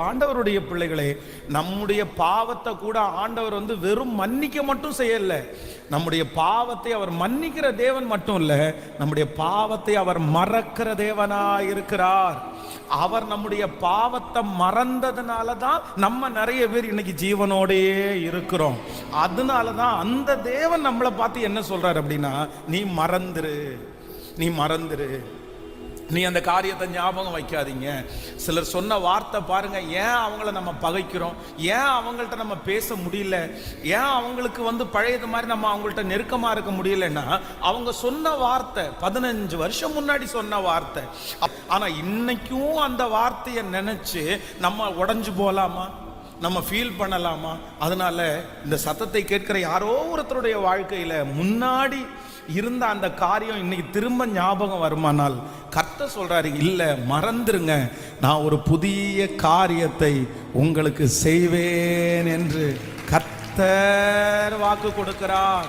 ஆண்டவருடைய பிள்ளைகளே, நம்முடைய பாவத்தை கூட ஆண்டவர் வெறும் மன்னிக்க மட்டும் செய்யல. நம்முடைய பாவத்தை அவர் மன்னிக்கிற தேவன் மட்டும் இல்ல, நம்முடைய பாவத்தை அவர் மறக்கிற தேவனாய் இருக்கிறார். அவர் நம்முடைய பாவத்தை மறந்ததுனால தான் நம்ம நிறைய பேர் இன்னைக்கு ஜீவனோடையே இருக்கிறோம். அதனால தான் அந்த தேவன் நம்மளை பார்த்து என்ன சொல்றாரு அப்படின்னா, நீ மறந்துரு, நீ மறந்துரு, நீ அந்த காரியத்தை ஞாபகம் வைக்காதீங்க. சிலர் சொன்ன வார்த்தை பாருங்க, ஏன் அவங்கள நம்ம பகைக்கிறோம், ஏன் அவங்கள்ட்ட நம்ம பேச முடியல, ஏன் அவங்களுக்கு பழையது மாதிரி நம்ம அவங்கள்ட்ட நெருக்கமா இருக்க முடியலன்னா, அவங்க சொன்ன வார்த்தை 15 வருஷம் முன்னாடி சொன்ன வார்த்தை. ஆனா இன்னைக்கும் அந்த வார்த்தையை நினைச்சு நம்ம உடைஞ்சு போலாமா, நம்ம ஃபீல் பண்ணலாமா? அதனால இந்த சத்தத்தை கேட்கிற யாரோ ஒருத்தருடைய வாழ்க்கையில முன்னாடி இருந்த அந்த காரியம் இன்னைக்கு திரும்ப ஞாபகம் வருமானால், கர்த்தர் சொல்றாரு, இல்ல மறந்துருங்க, நான் ஒரு புதிய காரியத்தை உங்களுக்கு செய்வேன் என்று கர்த்தர் வாக்கு கொடுக்கிறார்.